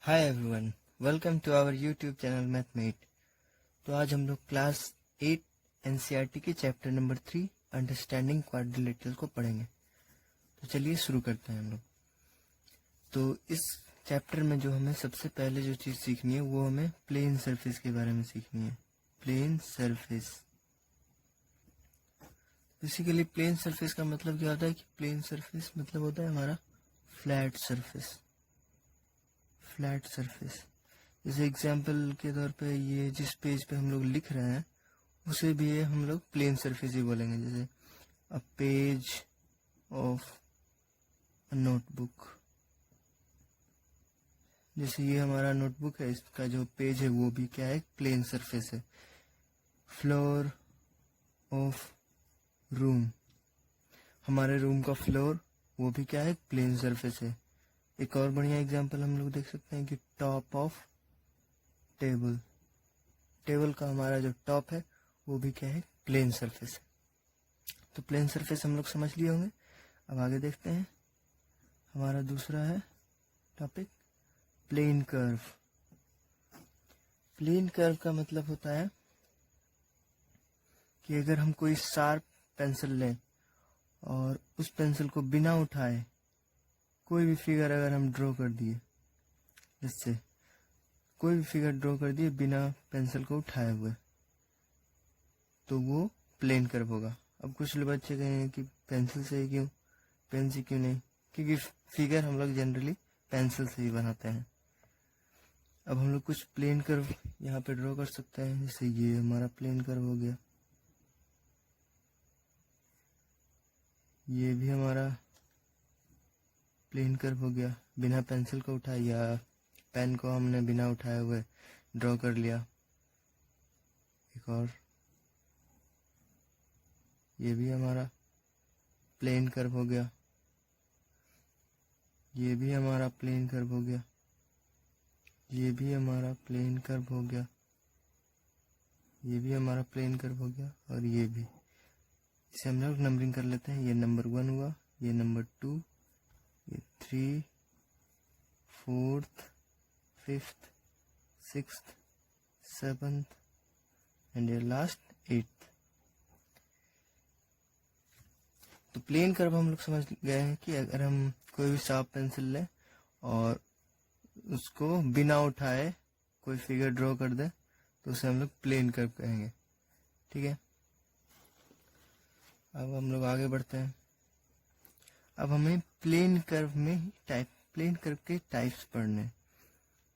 Hi everyone, welcome to our YouTube channel Mathmate. तो आज हम लोग क्लास 8 एनसीईआरटी के चैप्टर नंबर 3 अंडरस्टैंडिंग क्वाड्रिलेटरल को पढ़ेंगे। तो चलिए शुरू करते हैं हम लोग। तो इस चैप्टर में जो हमें सबसे पहले जो चीज़ सीखनी है वो हमें प्लेन सरफेस के बारे में सीखनी है। Plane surface, basically plane surface का मतलब क्या होता है कि प्लेन सरफेस मतलब होता है हमारा फ्लैट सरफेस। फ्लैट सरफेस जैसे एग्जाम्पल के तौर पे ये जिस पेज पे हम लोग लिख रहे हैं उसे भी ये हम लोग प्लेन सरफेस ही बोलेंगे। जैसे a page of a notebook, जैसे ये हमारा नोटबुक है, इसका जो पेज है वो भी क्या है, प्लेन सरफेस है। फ्लोर ऑफ रूम, हमारे रूम का फ्लोर वो भी क्या है, प्लेन सरफेस है। एक और बढ़िया एग्जाम्पल हम लोग देख सकते हैं कि टॉप ऑफ टेबल, टेबल का हमारा जो टॉप है वो भी क्या है, प्लेन सरफेस है। तो प्लेन सरफेस हम लोग समझ लिए होंगे। अब आगे देखते हैं, हमारा दूसरा है topic plane curve. Plane curve का मतलब होता है कि अगर हम कोई शार्प पेंसिल लें और उस पेंसिल को बिना उठाए कोई भी फिगर अगर हम ड्रॉ कर दिए, जिससे कोई भी फिगर ड्रॉ कर दिए बिना पेंसिल को उठाए हुए, तो वो प्लेन कर्व होगा। अब कुछ बच्चे कहेंगे कि पेंसिल से ही क्यों, पेन से क्यों नहीं, क्योंकि फिगर हम लोग जनरली पेंसिल से ही बनाते हैं। अब हम लोग कुछ प्लेन कर्व यहाँ पे ड्रॉ कर सकते हैं। जैसे ये हमारा प्लेन कर्व हो गया, ये भी हमारा प्लेन कर्व हो गया, बिना पेंसिल को उठाए या पेन को हमने बिना उठाए हुए ड्रॉ कर लिया। एक और ये भी हमारा प्लेन कर्व हो गया, ये भी हमारा प्लेन कर्व हो गया, ये भी हमारा प्लेन कर्व हो गया, ये भी हमारा प्लेन कर्व हो गया, और ये भी। इसे हम लोग नंबरिंग कर लेते हैं। ये नंबर 1 हुआ, ये नंबर 2, ये 3, 4th, 5th, 6th, 7th and ये लास्ट 8th। तो प्लेन कर्व हम लोग समझ गए हैं कि अगर हम कोई भी शार्प पेंसिल लें और उसको बिना उठाए कोई फिगर ड्रॉ कर दे तो उसे हम लोग प्लेन कर्व कहेंगे। ठीक है, अब हम लोग आगे बढ़ते हैं। अब हमें प्लेन कर्व में प्लेन कर्व के टाइप्स पढ़ने हैं।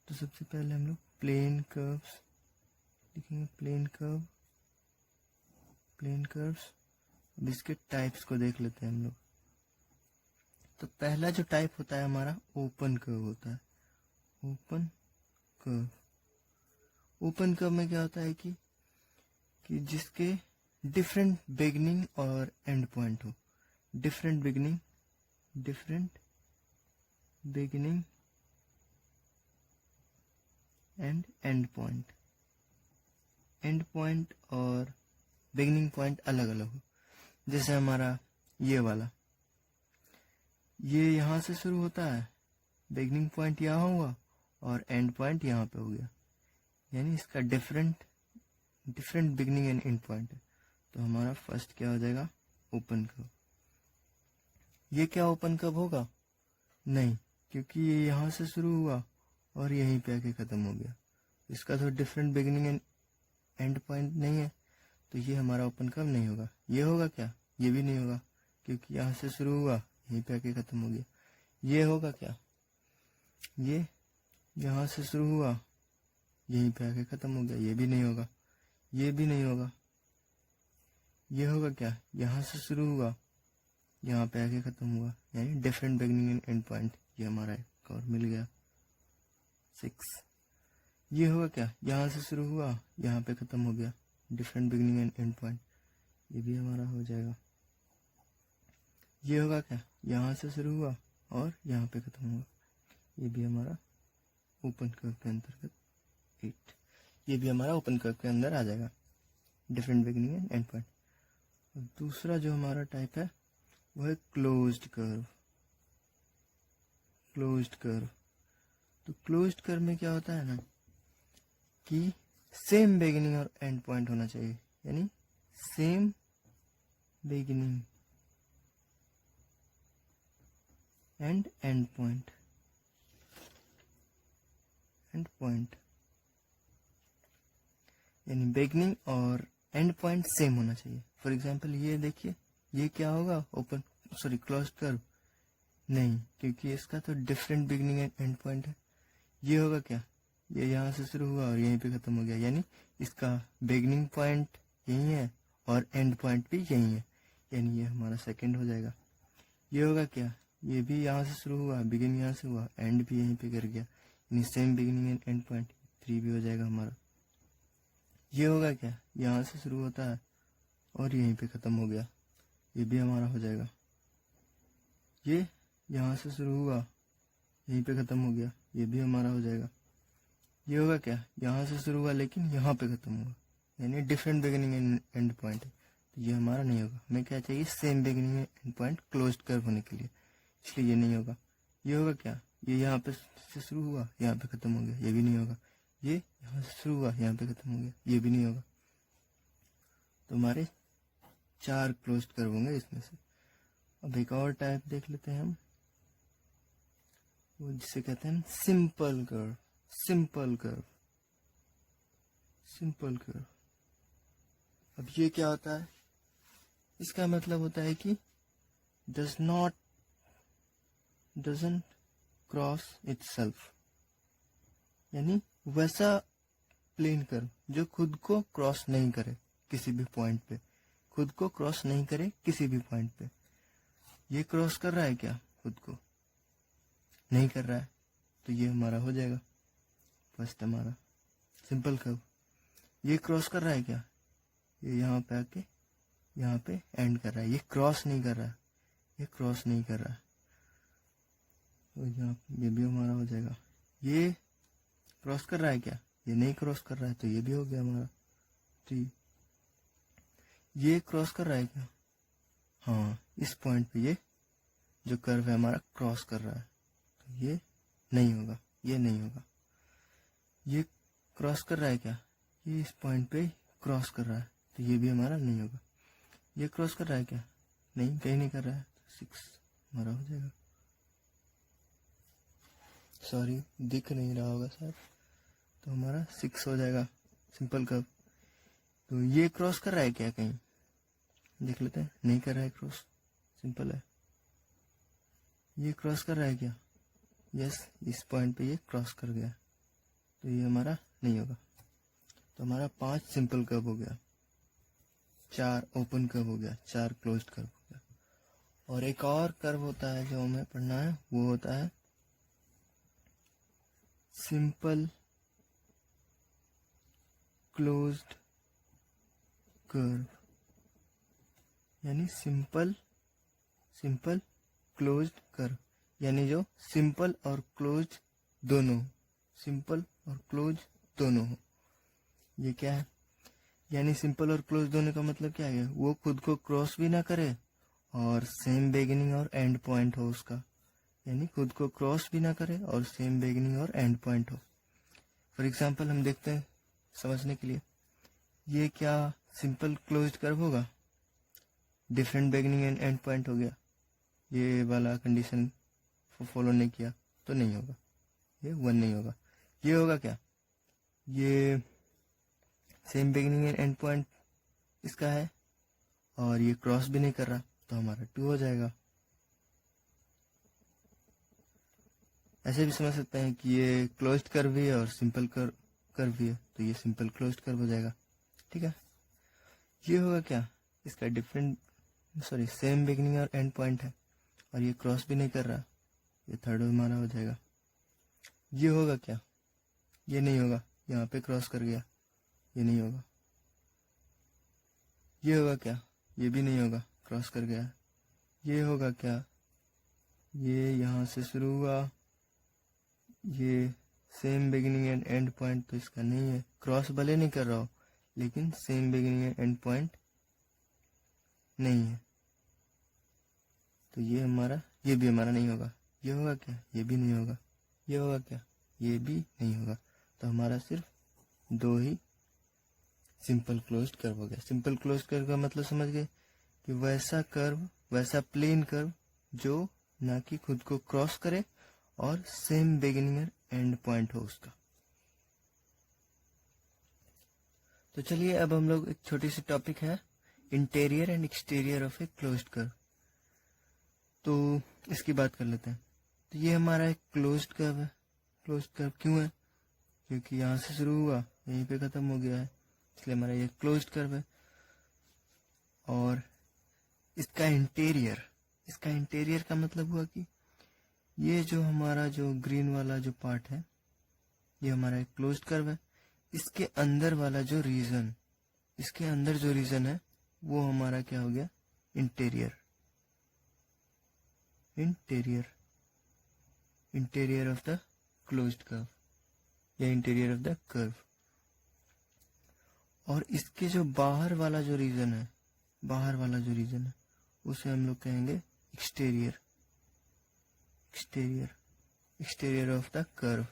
तो सबसे पहले हम लोग प्लेन कर्व्स लिखेंगे, प्लेन कर्व, प्लेन कर्व्स। अब इसके टाइप्स को देख लेते हैं हम लोग। तो पहला जो टाइप होता है हमारा ओपन कर्व होता है। ओपन कर्व, ओपन कर्व में क्या होता है कि जिसके डिफरेंट बिगिनिंग और एंड पॉइंट हो। Different beginning and and point, and point और बिगिनिंग पॉइंट अलग अलग हो। जैसे हमारा ये वाला, ये यहाँ से शुरू होता है, बिगिनिंग पॉइंट यहाँ हुआ और एंड पॉइंट यहाँ पे हो गया, यानी इसका different beginning and and point है। तो हमारा फर्स्ट क्या हो जाएगा, ओपन कर्व। ये क्या ओपन कर्व होगा, नहीं, क्योंकि ये यहाँ से शुरू हुआ और यहीं पे आके खत्म हो गया, इसका तो different beginning and and point नहीं है, तो ये हमारा ओपन कर्व नहीं होगा। ये होगा क्या, ये भी नहीं होगा, क्योंकि यहाँ से शुरू हुआ यहीं पे आके खत्म हो गया। ये होगा क्या, ये यहाँ से शुरू हुआ यहीं पे आके खत्म हो गया, ये भी नहीं होगा। ये भी नहीं होगा। ये होगा क्या, यहाँ से शुरू हुआ यहाँ पे आके खत्म हुआ, यानी different beginning and and point. ये हमारा एक और मिल गया 6। ये होगा क्या, यहाँ से शुरू हुआ यहाँ पे खत्म हो गया, different beginning and and point. ये भी हमारा हो जाएगा। ये होगा क्या, यहाँ से शुरू हुआ और यहाँ पे खत्म हुआ, ये भी हमारा ओपन कर्व के अंतर्गत 8। ये भी हमारा ओपन कर्व के अंदर आ जाएगा, different beginning and and point. दूसरा जो हमारा टाइप है वो है क्लोज्ड कर्व। क्लोज्ड कर्व, तो क्लोज्ड कर्व में क्या होता है ना कि सेम बिगिनिंग और एंड पॉइंट होना चाहिए, यानी same beginning and and point, यानी बिगिनिंग और एंड पॉइंट सेम होना चाहिए। फॉर एग्जांपल ये देखिए, ये क्या होगा, ओपन सॉरी क्लोज्ड कर्व नहीं, क्योंकि इसका तो different beginning and and point है। ये होगा क्या, ये यहाँ से शुरू हुआ और यहीं पे खत्म हो गया, यानी इसका बिगिनिंग पॉइंट यही है और एंड पॉइंट भी यही है, यानी ये हमारा सेकंड हो जाएगा। ये होगा क्या, ये भी यहाँ से शुरू हुआ, बिगिनिंग यहाँ से हुआ, एंड भी यहीं पे कर गया, यानी same beginning and and point, 3 भी हो जाएगा हमारा। ये होगा क्या, यहाँ से शुरू होता है और यहीं पे खत्म हो गया, ये भी हमारा हो जाएगा। ये यहाँ से शुरू हुआ, यहीं पे खत्म हो गया, ये भी हमारा हो जाएगा। ये होगा क्या, यहाँ से शुरू हुआ लेकिन यहाँ पे खत्म हुआ, यानी different beginning and and point है, तो ये हमारा नहीं होगा। हमें क्या चाहिए, same beginning and point closed curve होने के लिए, इसलिए ये नहीं होगा। ये होगा क्या, ये यहाँ पे से शुरू हुआ, यहाँ पे खत्म हो गया, ये भी नहीं होगा। ये यहाँ से शुरू हुआ, यहाँ पे खत्म हो गया, ये भी नहीं होगा। तो हमारे 4 क्लोज्ड कर्व होंगे इसमें से। अब एक और टाइप देख लेते हैं हम, वो जिसे कहते हैं simple curve. Simple curve, simple curve. अब ये क्या होता है, इसका मतलब होता है कि डजंट क्रॉस इटसेल्फ, यानी वैसा प्लेन कर्व जो खुद को क्रॉस नहीं करे किसी भी पॉइंट पे, खुद को क्रॉस नहीं करे किसी भी पॉइंट पे। ये क्रॉस कर रहा है क्या, खुद को नहीं कर रहा है, तो ये हमारा हो जाएगा फर्स्ट हमारा सिंपल कर्व। ये क्रॉस कर रहा है क्या, ये यहाँ पे आके यहाँ पे एंड कर रहा है, ये क्रॉस नहीं कर रहा है, ये क्रॉस नहीं कर रहा है, तो यहाँ ये भी हमारा हो जाएगा। ये क्रॉस कर रहा है क्या, ये नहीं क्रॉस कर रहा है, तो ये भी हो गया हमारा। तो ये क्रॉस कर रहा है क्या, हाँ इस पॉइंट पे ये जो कर्व है हमारा क्रॉस कर रहा है, तो ये नहीं होगा, ये नहीं होगा। ये क्रॉस कर रहा है क्या, ये इस पॉइंट पे क्रॉस कर रहा है, तो ये भी हमारा नहीं होगा। ये क्रॉस कर रहा है क्या, नहीं कहीं नहीं कर रहा है, तो 6 हमारा हो जाएगा। सॉरी दिख नहीं रहा होगा शायद, तो हमारा 6 हो जाएगा सिंपल कर्व। तो ये क्रॉस कर रहा है क्या, कहीं देख लेते हैं, नहीं कर रहा है क्रॉस, सिंपल है। ये क्रॉस कर रहा है क्या, यस इस पॉइंट पे ये क्रॉस कर गया, तो ये हमारा नहीं होगा। तो हमारा 5 सिंपल कर्व हो गया, 4 ओपन कर्व हो गया, 4 क्लोज्ड कर्व हो गया। और एक और कर्व होता है जो हमें पढ़ना है, वो होता है सिंपल क्लोज्ड कर्व, यानी सिंपल क्लोज्ड कर्व, यानी जो सिंपल और क्लोज दोनों, सिंपल और क्लोज दोनों हो। ये क्या है, यानी सिंपल और क्लोज दोनों का मतलब क्या है, वो खुद को क्रॉस भी ना करे और सेम बिगिनिंग और एंड पॉइंट हो उसका, यानी खुद को क्रॉस भी ना करे और सेम बिगिनिंग और एंड पॉइंट हो। फॉर एग्जांपल हम देखते हैं समझने के लिए, ये क्या सिंपल क्लोज्ड कर्व होगा, different beginning and and point हो गया, ये वाला कंडीशन फॉलो नहीं किया तो नहीं होगा, ये 1 नहीं होगा। ये होगा क्या, ये same beginning and and point इसका है और ये क्रॉस भी नहीं कर रहा, तो हमारा 2 हो जाएगा। ऐसे भी समझ सकते हैं कि ये क्लोज्ड कर्व भी है और सिंपल कर्व भी है, तो ये सिंपल क्लोज्ड कर्व हो जाएगा, ठीक है। ये होगा क्या, इसका सेम बिगिनिंग और एंड पॉइंट है और ये क्रॉस भी नहीं कर रहा, ये थर्ड हमारा हो जाएगा। ये होगा क्या, ये नहीं होगा, यहाँ पे क्रॉस कर गया, ये नहीं होगा। ये होगा क्या, ये भी नहीं होगा, क्रॉस कर गया। ये होगा क्या, ये यहाँ से शुरू हुआ, ये same beginning and and point तो इसका नहीं है, क्रॉस भले नहीं कर रहा हो लेकिन same beginning and and point नहीं है, तो ये भी हमारा नहीं होगा। ये होगा क्या, ये भी नहीं होगा। ये होगा क्या, ये भी नहीं होगा। तो हमारा सिर्फ दो ही सिंपल क्लोज्ड कर्व हो गया। सिंपल क्लोज्ड कर्व का मतलब समझ गए कि वैसा कर्व, वैसा प्लेन कर्व जो ना कि खुद को क्रॉस करे और सेम बिगिनिंग और एंड पॉइंट हो उसका। तो चलिए अब हम लोग एक छोटी सी टॉपिक है interior and exterior of a closed curve, तो इसकी बात कर लेते हैं। तो ये हमारा एक क्लोज्ड कर्व है। क्लोज्ड कर्व क्यों है? क्योंकि यहाँ से शुरू हुआ यहीं पे खत्म हो गया है, इसलिए हमारा ये क्लोज्ड कर्व है। और इसका इंटीरियर का मतलब हुआ कि ये जो हमारा जो ग्रीन वाला जो पार्ट है ये हमारा एक क्लोज्ड कर्व है। इसके अंदर वाला जो रीजन, इसके अंदर जो रीजन है वो हमारा क्या हो गया? Interior of the closed curve या इंटीरियर ऑफ द कर्व। और इसके जो बाहर वाला जो रीजन है, उसे हम लोग कहेंगे एक्सटीरियर ऑफ द कर्व।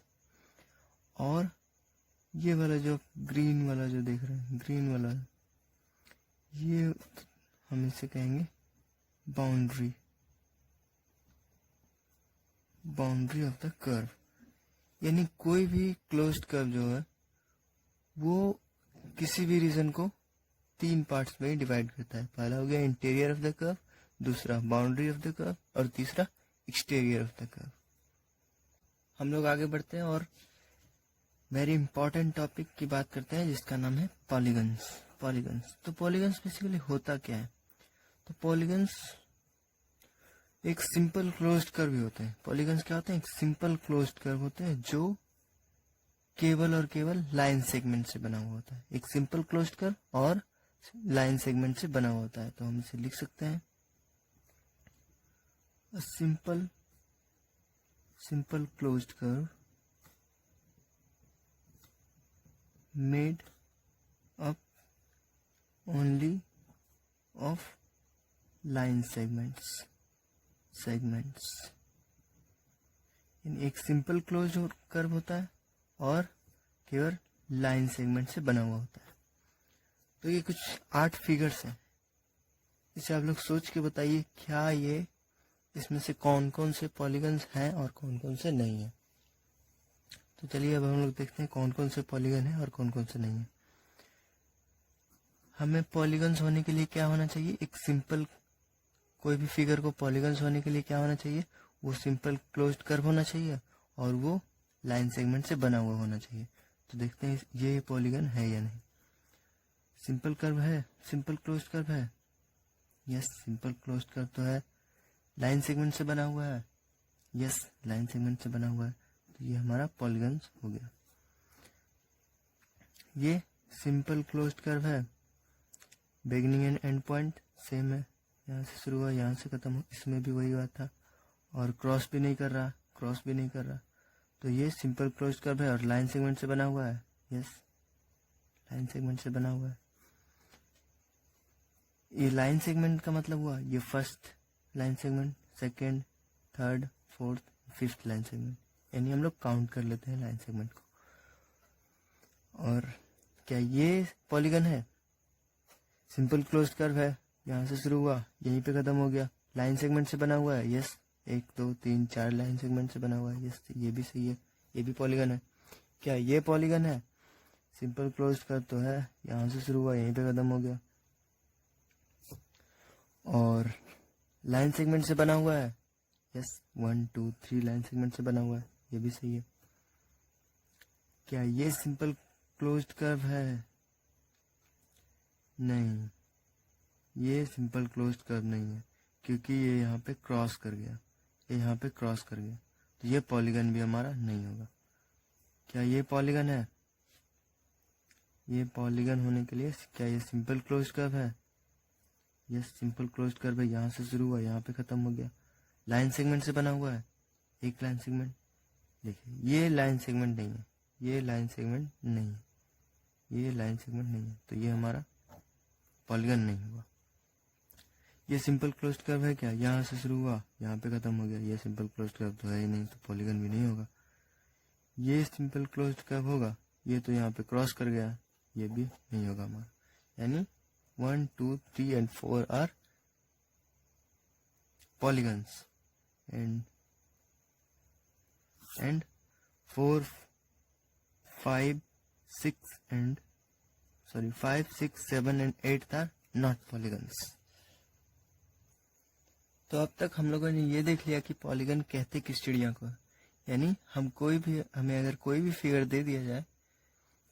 और ये वाला जो ग्रीन वाला जो देख रहे हैं, ग्रीन वाला, ये हम इसे कहेंगे बाउंड्री ऑफ द कर्व। यानी कोई भी क्लोज्ड कर्व जो है वो किसी भी रीजन को तीन पार्ट्स में डिवाइड करता है। पहला हो गया इंटीरियर ऑफ द कर्व, दूसरा बाउंड्री ऑफ द कर्व और तीसरा एक्सटीरियर ऑफ द कर्व। हम लोग आगे बढ़ते हैं और वेरी इंपॉर्टेंट टॉपिक की बात करते हैं जिसका नाम है पॉलीगन्स। तो पॉलीगन्स बेसिकली होता क्या है? तो पॉलीगन्स एक सिंपल क्लोज्ड कर्व भी होते हैं। पॉलीगन्स क्या होते हैं? एक सिंपल क्लोज्ड कर्व होते हैं जो केवल और केवल लाइन सेगमेंट से बना हुआ होता है। एक सिंपल क्लोज्ड कर्व और लाइन सेगमेंट से बना हुआ होता है। तो हम इसे लिख सकते हैं simple closed curve made up only of line segments. एक सिंपल क्लोज्ड कर्व होता है और केवल लाइन सेगमेंट से बना हुआ होता है। तो ये कुछ 8 फिगर्स हैं, इसे आप लोग सोच के बताइए क्या ये इसमें से कौन कौन से पॉलीगन्स हैं और कौन कौन से नहीं है। तो चलिए अब हम लोग देखते हैं कौन कौन से पॉलीगन है और कौन कौन से नहीं है। हमें पॉलीगन्स होने के लिए क्या होना चाहिए? एक सिंपल, कोई भी फिगर को पॉलीगन्स होने के लिए क्या होना चाहिए? वो सिंपल क्लोज्ड कर्व होना चाहिए और वो लाइन सेगमेंट से बना हुआ होना चाहिए। तो देखते हैं ये पॉलीगन है या नहीं। सिंपल कर्व है, सिंपल क्लोज्ड कर्व है, यस सिंपल क्लोज्ड कर्व तो है। लाइन सेगमेंट से बना हुआ है, यस लाइन सेगमेंट से बना हुआ है। तो ये हमारा पॉलीगन्स हो गया। ये सिंपल क्लोज्ड कर्व है, beginning and and point same है, यहाँ से शुरू हुआ यहाँ से खत्म हो, इसमें भी वही बात था। और क्रॉस भी नहीं कर रहा, तो ये सिंपल क्लोज्ड कर्व है और लाइन सेगमेंट से बना हुआ है, यस लाइन सेगमेंट से बना हुआ है। ये लाइन सेगमेंट का मतलब हुआ ये first line segment, second, third, fourth, fifth line segment, यानी हम लोग काउंट कर लेते हैं लाइन सेगमेंट को। और क्या ये पॉलीगन है? सिंपल क्लोज्ड कर्व है, यहाँ से शुरू हुआ यहीं पे खत्म हो गया, लाइन सेगमेंट से बना हुआ है, यस 1 2 3 4 लाइन सेगमेंट से बना हुआ है, यस ये भी सही है, ये भी पॉलीगन है। क्या ये पॉलीगन है? सिंपल क्लोज्ड कर्व तो है, यहाँ से शुरू हुआ यहीं पे खत्म हो गया और लाइन सेगमेंट से बना हुआ है, यस 1 2 3 लाइन सेगमेंट से बना हुआ है, ये भी सही है। क्या ये सिंपल क्लोज्ड कर्व है? नहीं, ये सिंपल क्लोज्ड कर्व नहीं है, क्योंकि ये यहाँ पे क्रॉस कर गया, तो ये पॉलीगन भी हमारा नहीं होगा। क्या ये पॉलीगन है? ये पॉलीगन होने के लिए क्या ये सिंपल क्लोज्ड कर्व है? यस सिंपल क्लोज्ड कर्व है, यहाँ से शुरू हुआ यहाँ पे खत्म हो गया, लाइन सेगमेंट से बना हुआ है, एक लाइन सेगमेंट। देखिए ये लाइन सेगमेंट नहीं है, ये लाइन सेगमेंट नहीं है, तो ये हमारा पॉलीगन नहीं हुआ। ये सिंपल क्लोज्ड कर्व है क्या? यहाँ से शुरू हुआ यहाँ पे खत्म हो गया, ये सिंपल क्लोज्ड कर्व तो है ही नहीं, तो पॉलीगन भी नहीं होगा। ये सिंपल क्लोज्ड कर्व होगा, ये तो यहाँ पे क्रॉस कर गया, ये भी नहीं होगा हमारा, यानी 1 2 3 and 4 are polygons and 4 5 6 and 5 6 7 and 8 are not polygons। तो अब तक हम लोगों ने ये देख लिया कि पॉलीगन कहते किस चिड़िया को, यानी हमें अगर कोई भी फिगर दे दिया जाए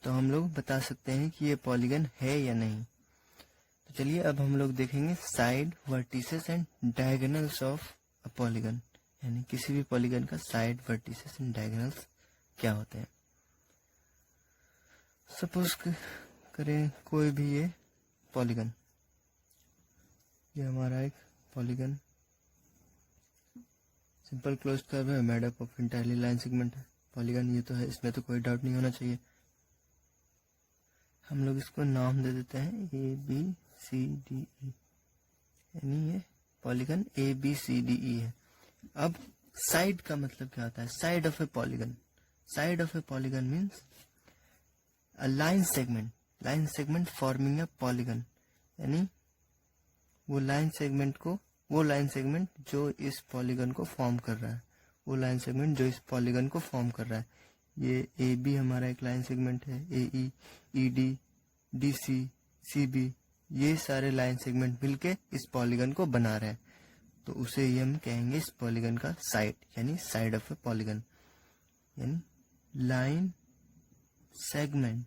तो हम लोग बता सकते हैं कि ये पॉलीगन है या नहीं। तो चलिए अब हम लोग देखेंगे side, vertices and diagonals of a polygon, यानी किसी भी पॉलीगन का साइड, वर्टिसेस एंड डायगोनल्स क्या होते हैं। सपोज करें कोई भी ये पॉलीगन, ये हमारा एक पॉलीगन सिंपल क्लोज कर्व है, made up of entirely line segment है। पॉलीगन ये तो है, इसमें तो कोई डाउट नहीं होना चाहिए। हम लोग इसको नाम दे देते हैं ABCDE, यानी ये पॉलीगन ABCDE है। अब साइड का मतलब क्या होता है? Side of a polygon, side of a polygon means a line segment forming a polygon, यानी वो लाइन सेगमेंट जो इस पॉलीगन को फॉर्म कर रहा है, वो लाइन सेगमेंट जो इस पॉलीगन को फॉर्म कर रहा है। ये AB हमारा एक लाइन सेगमेंट है, AE, ED, DC, CB, ये सारे लाइन सेगमेंट मिलके इस पॉलीगन को बना रहे हैं, तो उसे ही हम कहेंगे इस पॉलीगन का साइड, यानी साइड ऑफ ए पॉलीगन, यानी line segment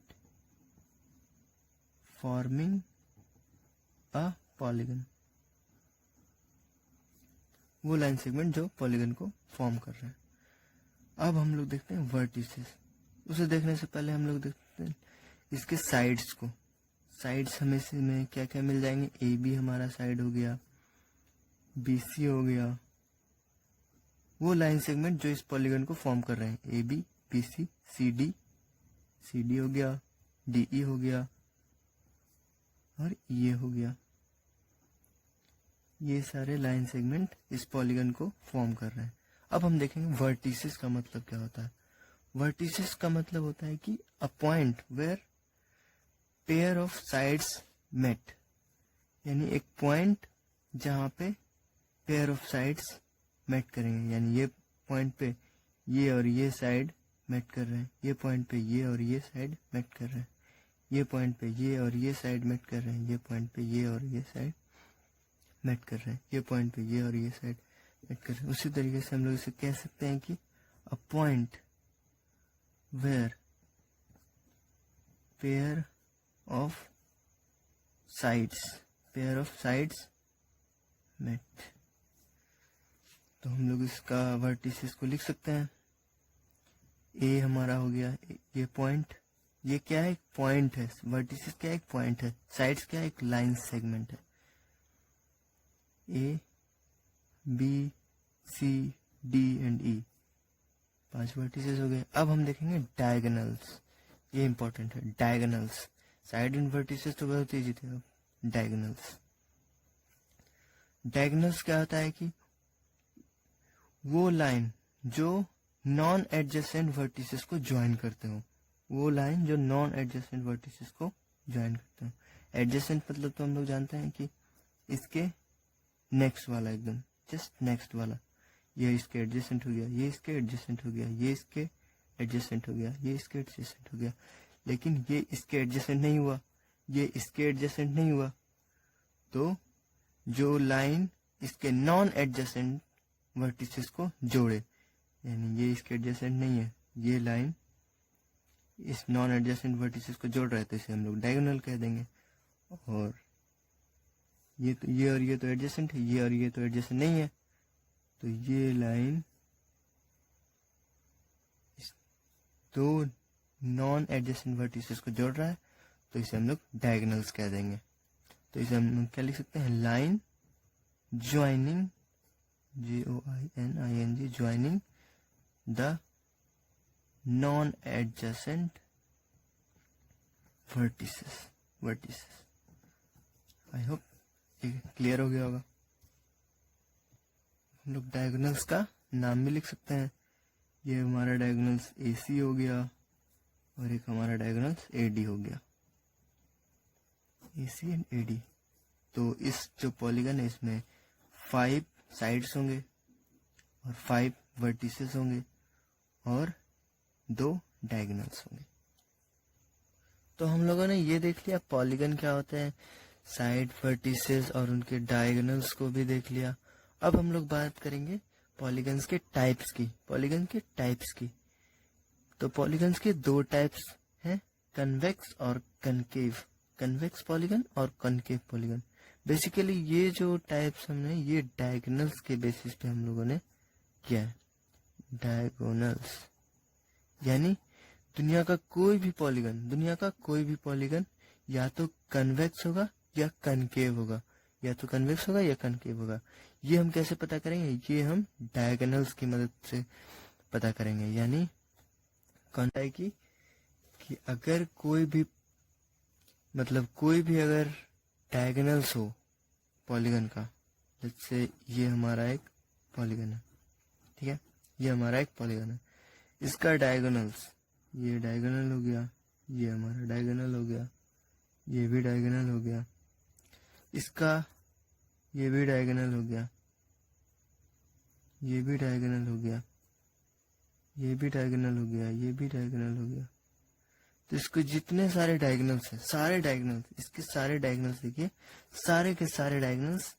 forming a polygon, वो लाइन सेगमेंट जो पॉलीगन को फॉर्म कर रहा है। अब हम लोग देखते हैं वर्टिसेस। उसे देखने से पहले हम लोग देखते हैं इसके साइड्स को। साइड्स हमें इसमें क्या क्या मिल जाएंगे? AB हमारा साइड हो गया, BC हो गया, वो लाइन सेगमेंट जो इस पॉलीगन को फॉर्म कर रहे हैं, AB, BC, CD हो गया, DE हो गया और ये हो गया। ये सारे लाइन सेगमेंट इस पॉलीगन को फॉर्म कर रहे हैं। अब हम देखेंगे वर्टिसेस का मतलब क्या होता है। वर्टिसेस का मतलब होता है कि a point where pair of sides met, यानी एक पॉइंट जहां पे पेयर ऑफ साइड्स मेट करेंगे, यानी ये पॉइंट पे ये और ये साइड मेट कर रहे हैं, ये पॉइंट पे ये और ये साइड मेट कर रहे हैं, ये पॉइंट पे ये और ये साइड मेट कर रहे हैं, ये पॉइंट पे ये और ये साइड मेट कर रहे हैं, ये पॉइंट पे ये और ये साइड मेट कर रहे हैं। उसी तरीके से हम लोग इसे कह सकते हैं कि a point where pair of sides met. तो हम लोग इसका वर्टिसेस को लिख सकते हैं। ए हमारा हो गया ये पॉइंट, ये क्या है? एक पॉइंट है। वर्टिसेस क्या है? एक पॉइंट है। साइड्स क्या है? एक लाइन सेगमेंट है। A, B, C, D and E, 5 vertices हो गए। अब हम देखेंगे डायगोनल्स, ये इंपॉर्टेंट है। डायगोनल्स, साइड एंड वर्टिसेस तो बहुत ईजी थे। अब डायगोनल्स क्या होता है कि वो लाइन जो नॉन एडजेसेंट वर्टिसेस को ज्वाइन करते हो, वो लाइन जो नॉन एडजेसेंट वर्टिसेस को ज्वाइन करते हो। एडजेसेंट मतलब तो हम लोग जानते हैं कि इसके नेक्स्ट वाला, एकदम जस्ट नेक्स्ट वाला, ये इसके एडजेसेंट हो गया, ये इसके एडजेसेंट हो गया, ये इसके एडजेसेंट हो गया, ये इसके एडजेसेंट हो गया, लेकिन ये इसके एडजेसेंट नहीं हुआ, ये इसके एडजेसेंट नहीं हुआ, तो जो लाइन इसके नॉन एडजेसेंट वर्टिसेस को जोड़े, यानी ये इसके एडजेसेंट नहीं है, ये लाइन इस नॉन एडजेसेंट वर्टिसेस को जोड़ रहा है, तो इसे हम लोग डायगोनल कह देंगे। और ये और ये तो एडजेसेंट है, ये और ये तो एडजेसेंट नहीं है, तो ये लाइन दो नॉन एडजेसेंट वर्टिसेस को जोड़ रहा है, तो इसे हम लोग डायगोनल्स कह देंगे। तो इसे हम लोग क्या लिख सकते हैं? Line joining, JOINING, joining the non adjacent vertices. I hope clear हो गया होगा। हम लोग डायगोनल्स का नाम भी लिख सकते हैं। ये हमारा डायगोनल्स AC हो गया और एक हमारा डायगोनल्स AD हो गया, AC एंड AD। तो इस जो पॉलीगन है इसमें 5 साइड्स होंगे और 5 वर्टिसेस होंगे और 2 डायगोनल्स होंगे। तो हम लोगों ने ये देख लिया पॉलीगन क्या होते हैं, साइड, वर्टिसेस और उनके डायगोनल्स को भी देख लिया। अब हम लोग बात करेंगे पॉलीगन्स के टाइप्स की, पॉलीगन के टाइप्स की। तो पॉलीगन्स के 2 टाइप्स हैं, कन्वेक्स और कनकेव, कन्वेक्स पॉलीगन और कनकेव पॉलीगन। बेसिकली ये जो टाइप्स हमने ये डायगोनल्स के बेसिस पे हम लोगों ने किया है, डायगोनल्स यानी दुनिया का कोई भी पॉलीगन या तो कन्वेक्स होगा या कनकेव होगा, या तो कन्वेक्स होगा या कनकेव होगा। ये हम कैसे पता करेंगे, ये हम डायगोनल्स की मदद से पता करेंगे। यानी कौन है कि अगर कोई भी अगर डायगोनल्स हो पॉलीगन का, जैसे ये हमारा एक पॉलीगन है, ठीक है, ये हमारा एक पॉलीगन है, इसका डायगोनल्स, ये डायगोनल हो गया, ये हमारा डायगोनल हो गया, ये भी डायगोनल हो गया, इसका ये भी डायगोनल हो गया, ये भी डायगोनल हो गया, ये भी डायगोनल हो गया, ये भी डायगोनल हो गया। तो इसको जितने सारे डायगोनल्स हैं, सारे डायगोनल्स, इसके सारे डायगोनल्स देखिए, सारे के सारे डायगोनल्स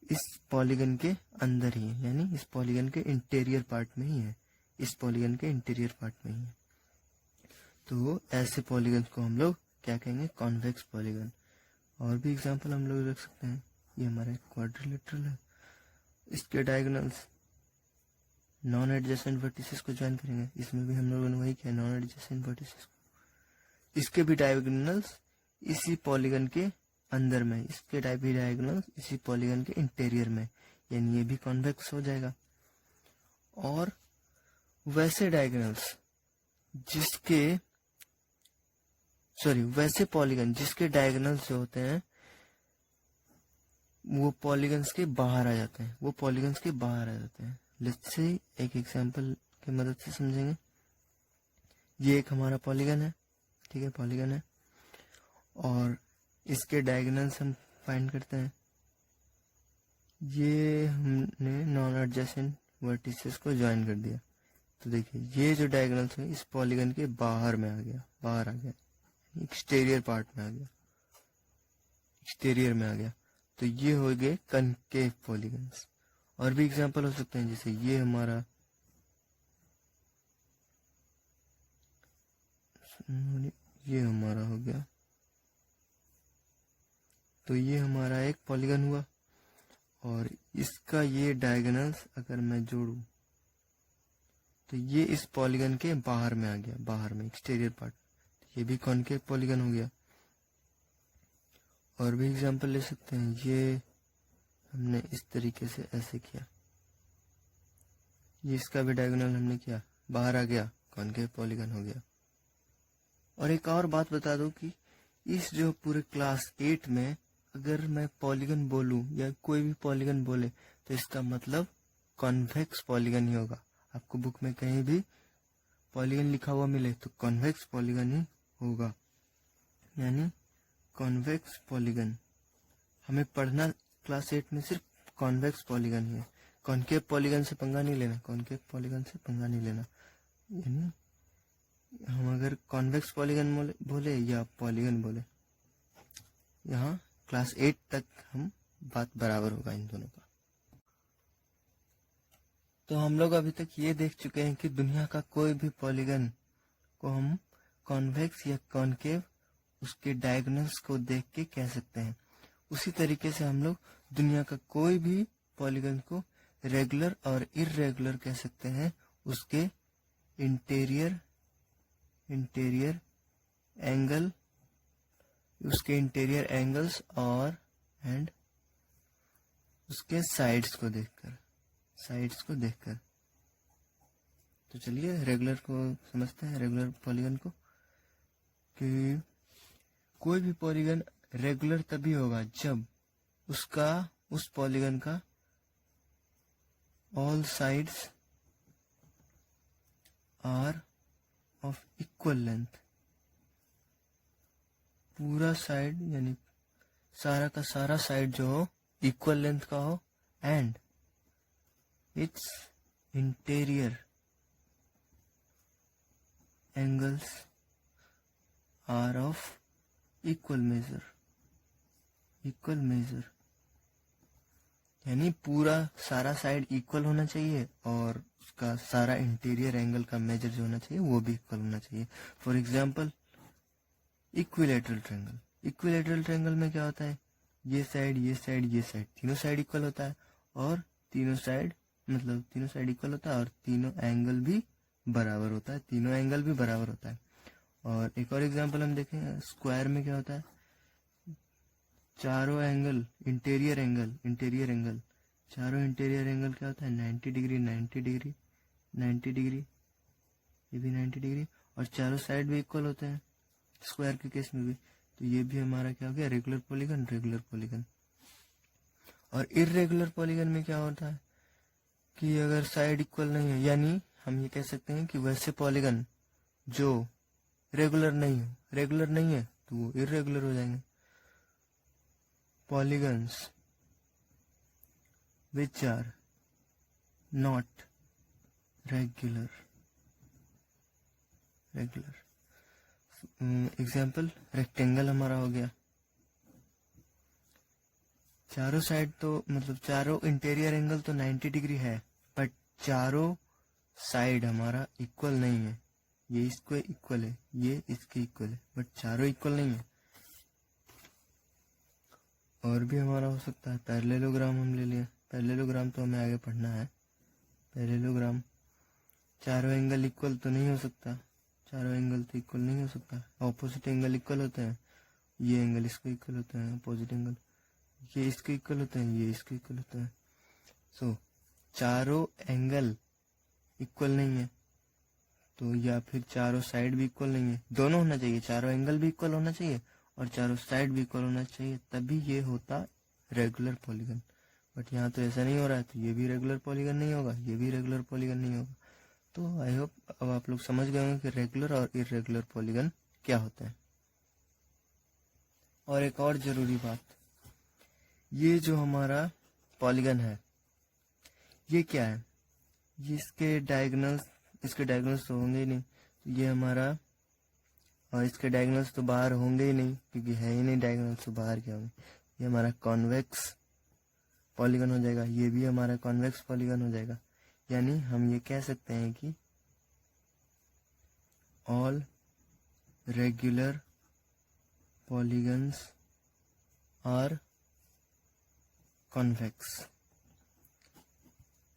इस पॉलीगन के अंदर ही है, यानी इस पॉलीगन के इंटीरियर पार्ट में ही है, इस पॉलीगन के इंटीरियर पार्ट में ही है। तो ऐसे पॉलीगन को हम लोग क्या कहेंगे, कॉन्वेक्स पॉलीगन। और भी एग्जांपल हम लोग रख सकते हैं, ये हमारा क्वाड्रिलेटरल है, इसके डायगोनल्स नॉन एडजेसेंट वर्टिसेस को ज्वाइन करेंगे, इसमें भी हम लोगों ने वही किया, नॉन एडजेसेंट वर्टिसेस को। इसके भी डायगोनल्स इसी पॉलीगन के अंदर में, इसके भी डायगोनल्स इसी पॉलीगन के इंटीरियर में, यानी ये भी कॉन्वेक्स हो जाएगा। और वैसे डायगोनल्स वैसे पॉलीगन जिसके डायगोनल्स जो होते हैं वो पॉलीगन्स के बाहर आ जाते हैं, वो पॉलीगन्स के बाहर आ जाते हैं। लेट्स से एक एग्जांपल की मदद से समझेंगे। ये एक हमारा पॉलीगन है, ठीक है, पॉलीगन है, और इसके डायगोनल्स हम फाइंड करते हैं। ये हमने नॉन एडजेसेंट वर्टिसेस को ज्वाइन कर दिया, तो देखिए ये जो डायगोनल्स है इस पॉलीगन के बाहर में आ गया, बाहर आ गया, एक्सटीरियर पार्ट में आ गया, एक्सटीरियर में आ गया। तो ये हो गए कनकेव पॉलीगन्स। और भी एग्जांपल हो सकते हैं, जैसे ये हमारा हो गया, तो ये हमारा एक पॉलीगन हुआ, और इसका ये डायगोनल्स अगर मैं जोड़ूं तो ये इस पॉलीगन के बाहर में आ गया, बाहर में एक्सटीरियर पार्ट, ये भी कॉनकेव पॉलीगन हो गया। और भी एग्जांपल ले सकते हैं, ये हमने इस तरीके से ऐसे किया, ये इसका भी डायगोनल हमने किया, बाहर आ गया, कॉनकेव पॉलीगन हो गया। और एक और बात बता दूं कि इस जो पूरे क्लास 8 में अगर मैं पॉलीगन बोलूं या कोई भी पॉलीगन बोले तो इसका मतलब कॉन्वेक्स पॉलीगन ही होगा। आपको बुक में कहीं भी पॉलीगन लिखा हुआ मिले तो कॉन्वेक्स पॉलीगन ही होगा, यानी कॉन्वेक्स पॉलीगन हमें पढ़ना क्लास 8 में सिर्फ कॉन्वेक्स पॉलीगन ही है। कॉनकेव पॉलीगन से पंगा नहीं लेना, कॉनकेव पॉलीगन से पंगा नहीं लेना। यानी हम अगर कॉन्वेक्स पॉलीगन बोले या पॉलीगन बोले, यहाँ क्लास 8 तक हम बात बराबर होगा इन दोनों का। तो हम लोग अभी तक ये देख चुके हैं कि दुनिया का कोई भी पॉलीगन को हम कॉन्वेक्स या कॉनकेव उसके डायगोनल्स को देख के कह सकते हैं। उसी तरीके से हम लोग दुनिया का कोई भी पॉलीगन को रेगुलर और इर्रेगुलर कह सकते हैं, उसके इंटीरियर एंगल, उसके इंटीरियर एंगल्स और एंड उसके साइड्स को देखकर। तो चलिए रेगुलर को समझते हैं, रेगुलर पॉलीगन को, कि कोई भी पॉलीगन रेगुलर तभी होगा जब उस पॉलीगन का all sides are of equal length, पूरा साइड यानी सारा का सारा साइड जो हो इक्वल लेंथ का हो, and its interior angles are of equal measure, equal measure यानी पूरा सारा साइड इक्वल होना चाहिए और उसका सारा इंटीरियर एंगल का मेजर जो होना चाहिए वो भी इक्वल होना चाहिए। For example equilateral triangle, equilateral triangle में क्या होता है, ये साइड ये साइड ये साइड तीनों साइड इक्वल होता है, और तीनों साइड मतलब तीनों साइड इक्वल होता है और तीनों एंगल भी बराबर होता है, तीनों एंगल भी बराबर होता है। और एक और एग्जांपल हम देखें, स्क्वायर में क्या होता है, चारों एंगल इंटीरियर एंगल चारों इंटीरियर एंगल क्या होता है, 90 डिग्री 90 डिग्री 90 डिग्री, ये भी 90 डिग्री, और चारों साइड भी इक्वल होते हैं स्क्वायर के केस में भी। तो ये भी हमारा क्या हो गया, रेगुलर पॉलीगन, रेगुलर पॉलीगन। और इर्रेगुलर पॉलीगन में क्या होता है कि अगर साइड इक्वल नहीं है, यानी हम ये कह सकते हैं कि वैसे पॉलीगन जो रेगुलर नहीं है तो वो इर्रेगुलर हो जाएंगे। polygons which are not regular example rectangle हमारा हो गया, चारों साइड तो मतलब चारों इंटीरियर एंगल तो 90 डिग्री है, बट चारों साइड हमारा इक्वल नहीं है, ये इसको इक्वल है ये इसके इक्वल है, बट चारों इक्वल नहीं है। और भी हमारा हो सकता है पैरेललोग्राम, हम ले लिए पैरेललोग्राम, तो हमें आगे पढ़ना है। पैरेललोग्राम चारों एंगल इक्वल तो नहीं हो सकता, चारों एंगल तो इक्वल नहीं हो सकता, ऑपोजिट एंगल इक्वल होते हैं, ये एंगल इसको इक्वल होते हैं, अपोजिट एंगल ये इसके इक्वल होते हैं, ये इसके इक्वल होते हैं। सो चारों एंगल इक्वल नहीं है तो, या फिर चारों साइड भी इक्वल नहीं है, दोनों होना चाहिए, चारों एंगल भी इक्वल होना चाहिए और चारों साइड भी इक्वल होना चाहिए, तभी ये होता रेगुलर पॉलीगन। बट यहाँ तो ऐसा नहीं हो रहा है, तो ये भी रेगुलर पॉलीगन नहीं होगा, ये भी रेगुलर पॉलीगन नहीं होगा। तो आई होप अब आप लोग समझ गए होंगे कि रेगुलर और इरेगुलर पॉलीगन क्या होता है। और एक और जरूरी बात, ये जो हमारा पॉलीगन है ये क्या है, ये इसके डायगोनल्स तो होंगे ही नहीं, तो ये हमारा, और इसके डायगोनल्स तो बाहर होंगे ही नहीं क्योंकि है ही नहीं डायगोनल्स, तो बाहर क्या होंगे, ये हमारा कॉन्वेक्स पॉलीगन हो जाएगा, ये भी हमारा कॉन्वेक्स पॉलीगन हो जाएगा। यानी हम ये कह सकते हैं कि all regular polygons are convex,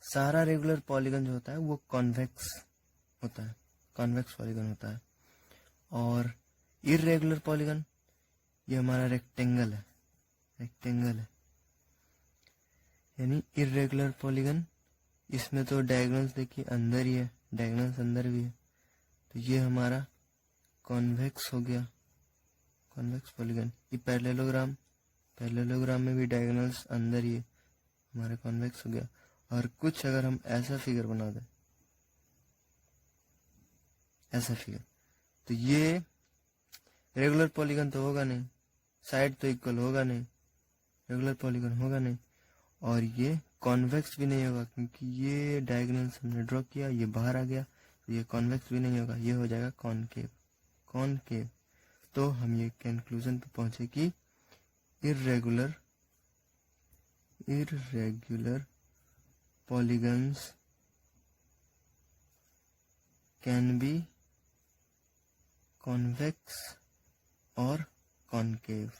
सारा रेगुलर पॉलीगन जो होता है वो कॉन्वेक्स होता है, कॉन्वेक्स पॉलीगन होता है। और इर्रेगुलर पॉलीगन ये हमारा रेक्टेंगल है, यानी इर्रेगुलर पॉलीगन, इसमें तो डायगोनल्स देखिए अंदर ही है, डायगोनल्स अंदर भी है, तो ये हमारा कॉन्वेक्स हो गया, कॉन्वेक्स पॉलीगन। ये पैरेललोग्राम में भी डायगोनल्स अंदर ही है, हमारा कॉन्वेक्स हो गया। और कुछ अगर हम ऐसा फिगर बना दें, ऐसा फिगर, तो ये रेगुलर पॉलीगन तो होगा नहीं, साइड तो इक्वल होगा नहीं, रेगुलर पॉलीगन होगा नहीं, और ये कॉन्वेक्स भी नहीं होगा क्योंकि ये डायगोनल्स हमने ड्रॉ किया, ये बाहर आ गया, तो ये कॉन्वेक्स भी नहीं होगा, ये हो जाएगा कॉनकेव। तो हम ये कंक्लूजन पे पहुंचे कि irregular polygons can be convex और कॉनकेव,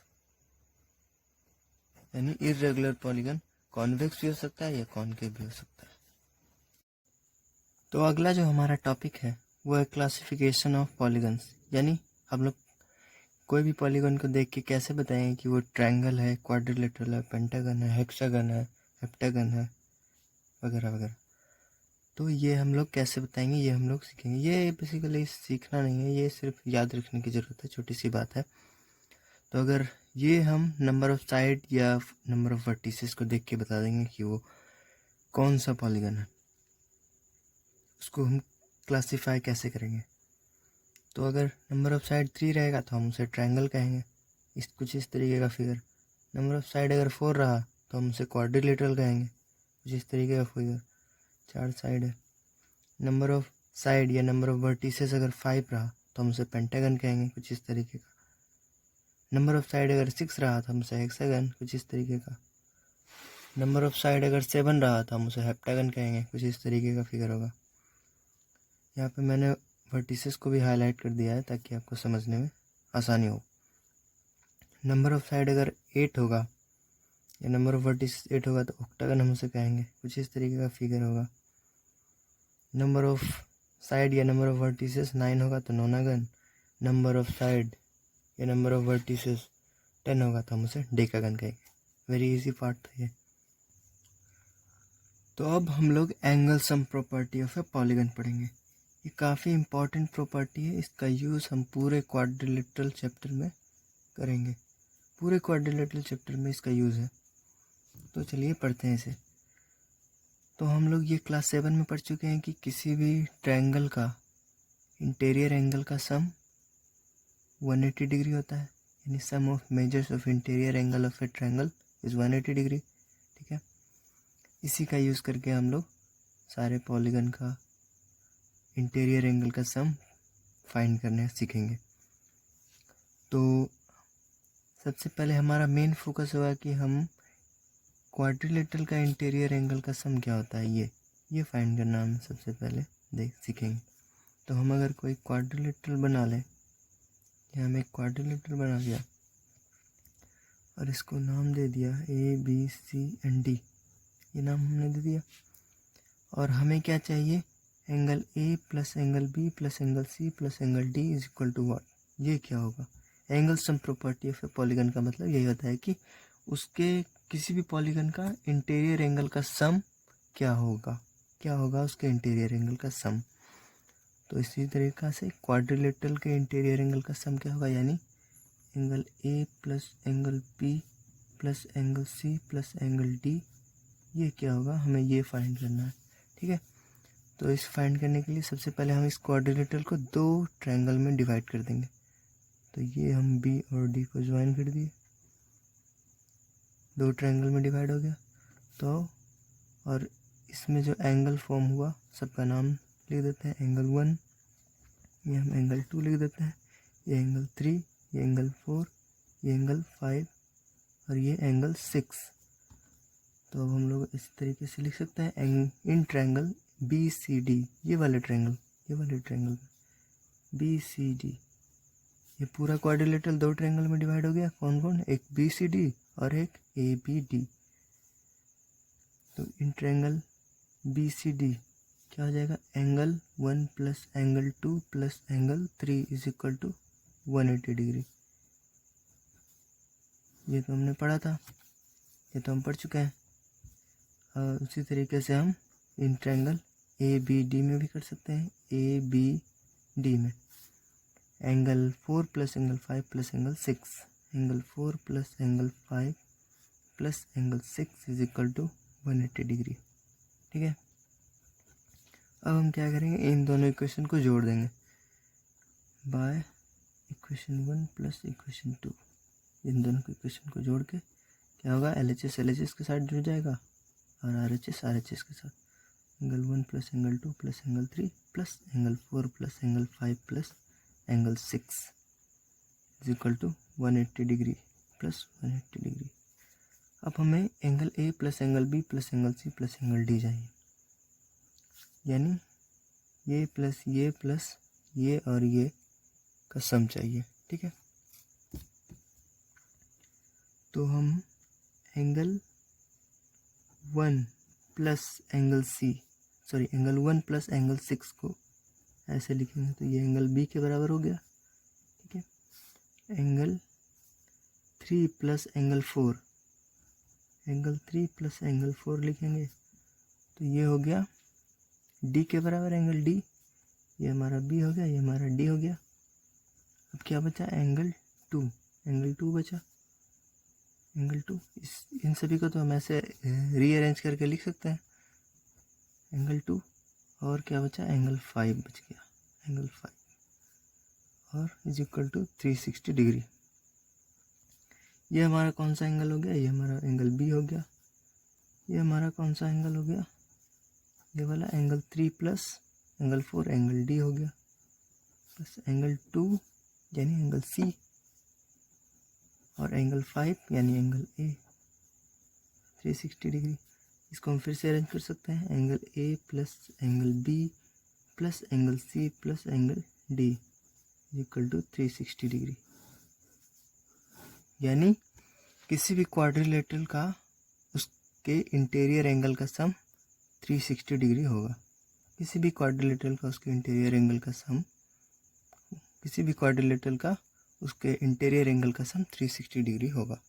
यानी इर्रेगुलर पॉलीगन कॉन्वेक्स भी हो सकता है या कॉनकेव भी हो सकता है। तो अगला जो हमारा टॉपिक है वो है क्लासिफिकेशन ऑफ पॉलीगन्स, यानी हम लोग कोई भी पॉलीगन को देख के कैसे बताएं कि वो ट्रायंगल है, क्वाड्रिलेटरल है, पेंटागन है, हेक्सागन है, हेप्टागन है, वगैरह वगैरह। तो ये हम लोग कैसे बताएंगे, ये हम लोग सीखेंगे। ये बेसिकली सीखना नहीं है, ये सिर्फ याद रखने की ज़रूरत है, छोटी सी बात है। तो अगर ये हम नंबर ऑफ साइड या नंबर ऑफ वर्टिसेस को देख के बता देंगे कि वो कौन सा पॉलीगन है, उसको हम क्लासीफाई कैसे करेंगे। तो अगर नंबर ऑफ साइड 3 रहेगा तो हम उसे ट्रायंगल कहेंगे, कुछ इस तरीके का फिगर। नंबर ऑफ साइड अगर 4 रहा तो हम उसे क्वाड्रिलेटरल कहेंगे, कुछ इस तरीके का फिगर, 4 साइड है। नंबर ऑफ साइड या नंबर ऑफ वर्टिसेस अगर 5 रहा तो हम उसे पेंटागन कहेंगे, कुछ इस तरीके का। नंबर ऑफ साइड अगर 6 रहा तो हम उसे हेक्सागन, कुछ इस तरीके का। नंबर ऑफ साइड अगर 7 रहा तो हम उसे हेप्टागन कहेंगे, कुछ इस तरीके का फिगर होगा। यहाँ पे मैंने वर्टिसेस को भी हाईलाइट कर दिया है ताकि आपको समझने में आसानी हो। नंबर ऑफ साइड अगर 8 होगा या नंबर ऑफ वर्टिसेस 8 होगा तो ऑक्टागन हम उसे कहेंगे, कुछ इस तरीके का फिगर होगा। नंबर ऑफ साइड या नंबर ऑफ वर्टिसेस 9 होगा तो नोनागन। नंबर ऑफ साइड या नंबर ऑफ वर्टिसेस 10 होगा तो हम उसे डेकागन कहेंगे। वेरी इजी पार्ट था ये। तो अब हम लोग angle sum property of a polygon पढ़ेंगे। ये काफ़ी इंपॉर्टेंट प्रॉपर्टी है, इसका यूज़ हम पूरे क्वाड्रिलेटरल चैप्टर में करेंगे। पूरे क्वाड्रिलेटरल चैप्टर में इसका यूज़ है। तो चलिए पढ़ते हैं इसे। तो हम लोग ये क्लास 7 में पढ़ चुके हैं कि किसी भी ट्रायंगल का इंटीरियर एंगल का सम 180 डिग्री होता है, यानी sum of measures of interior angle of a triangle is 180 degree. ठीक है, इसी का यूज़ करके हम लोग सारे पॉलीगन का इंटीरियर एंगल का सम फाइंड करने सीखेंगे। तो सबसे पहले हमारा मेन फोकस होगा कि हम क्वाड्रिलेटरल का इंटीरियर एंगल का सम क्या होता है ये फाइंड करना हम सबसे पहले सीखेंगे। तो हम अगर कोई क्वाड्रिलेटरल बना लें, या हम एक क्वाड्रिलेटरल बना दिया और इसको नाम दे दिया ABCD, ये नाम हमने दे दिया। और हमें क्या चाहिए, angle A plus angle B plus angle C plus angle D is equal to what. ये क्या होगा, angle sum property of a polygon का मतलब यही होता है कि उसके किसी भी पॉलीगन का इंटीरियर एंगल का सम क्या होगा उसके इंटीरियर एंगल का सम। तो इसी तरीक़ा से क्वाड्रिलेटरल के इंटीरियर एंगल का सम क्या होगा, यानी angle A plus angle B plus angle C plus angle D, ये क्या होगा, हमें ये फाइंड करना है। ठीक है, तो इस फाइंड करने के लिए सबसे पहले हम इस क्वाड्रिलेटरल को 2 ट्रायंगल में डिवाइड कर देंगे। तो ये हम B और D को ज्वाइन कर दिए, 2 ट्रायंगल में डिवाइड हो गया। तो और इसमें जो एंगल फॉर्म हुआ सबका नाम लिख देते हैं, एंगल 1, ये हम एंगल 2 लिख देते हैं, ये एंगल 3, ये एंगल 4, ये एंगल 5 और ये एंगल 6। तो अब हम लोग इस तरीके से लिख सकते हैं इन ट्रायंगल BCD, ये वाले ट्रायंगल BCD, ये पूरा क्वाड्रिलेटरल 2 ट्रायंगल में डिवाइड हो गया। कौन कौन, एक BCD और एक ABD। तो इन ट्रायंगल BCD क्या हो जाएगा, angle 1 plus angle 2 plus angle 3 is equal to 180 degree. ये तो हमने पढ़ा था, ये तो हम पढ़ चुके हैं। और उसी तरीके से हम इन ट्रायंगल ABD में भी कर सकते हैं। ABD में angle 4 plus angle 5 plus angle 6, angle 4 plus angle 5 plus angle 6 is equal to 180 degree. ठीक है, अब हम क्या करेंगे, इन दोनों इक्वेशन को जोड़ देंगे बाय इक्वेशन 1 प्लस इक्वेशन 2। इन दोनों को इक्वेशन को जोड़ के क्या होगा, LHS के साथ जुड़ जाएगा और RHS के साथ। Angle 1 plus angle 2 plus angle 3 plus angle 4 plus angle 5 plus angle 6 is equal to 180 degree plus 180 degree. अब हमें angle A plus angle B plus angle C plus angle D चाहिए, यानी ये प्लस ये और ये का सम चाहिए। ठीक है, तो हम एंगल 1 प्लस एंगल 6 को ऐसे लिखेंगे, तो ये एंगल B के बराबर हो गया। ठीक है, एंगल 3 प्लस एंगल 4 लिखेंगे, तो ये हो गया D के बराबर एंगल D। ये हमारा B हो गया, ये हमारा D हो गया। अब क्या बचा, एंगल 2 बचा। एंगल 2, इन सभी को तो हम ऐसे रीअरेंज करके लिख सकते हैं। एंगल 2 और क्या बचा, एंगल 5 बच गया, एंगल 5 और इज इक्वल टू 360 डिग्री। ये हमारा कौन सा एंगल हो गया, ये हमारा एंगल बी हो गया। ये हमारा कौन सा एंगल हो गया, ये वाला angle 3 plus angle 4 angle D हो गया, प्लस एंगल 2 यानी एंगल सी और एंगल 5 यानी एंगल ए 360 डिग्री। इसको हम फिर से अरेंज कर सकते हैं, angle A plus angle B plus angle C plus angle D equal to 360 degree. यानी किसी भी क्वाड्रिलेटरल का उसके इंटीरियर एंगल का सम 360 डिग्री होगा। किसी भी क्वाड्रिलेटरल का उसके इंटीरियर एंगल का सम, किसी भी क्वाड्रिलेटरल का उसके इंटीरियर एंगल का सम 360 डिग्री होगा।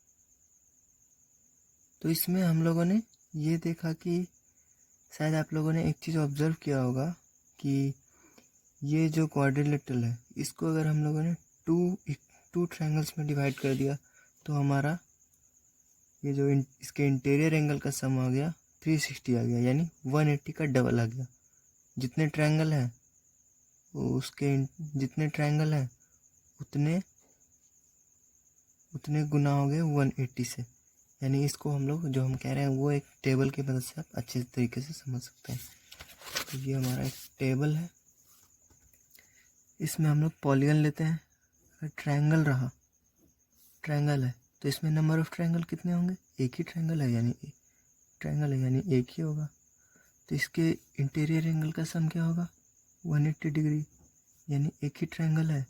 तो इसमें हम लोगों ने ये देखा कि शायद आप लोगों ने एक चीज़ ऑब्जर्व किया होगा कि ये जो क्वाड्रिलेटरल है इसको अगर हम लोगों ने टू ट्रायंगल्स में डिवाइड कर दिया तो हमारा ये जो इसके इंटीरियर एंगल का सम आ गया 360 आ गया, यानी 180 का डबल आ गया। जितने ट्रायंगल हैं उसके जितने ट्रायंगल हैं उतने गुना हो गए 180 से। यानी इसको हम लोग जो हम कह रहे हैं वो एक टेबल की मदद से आप अच्छे तरीके से समझ सकते हैं। तो ये हमारा एक टेबल है, इसमें हम लोग पॉलीगन लेते हैं। अगर ट्रायंगल है तो इसमें नंबर ऑफ ट्रायंगल कितने होंगे, एक ही ट्रायंगल है यानी एक ही होगा। तो इसके इंटीरियर एंगल का सम क्या होगा 180 डिग्री, यानी एक ही ट्रायंगल है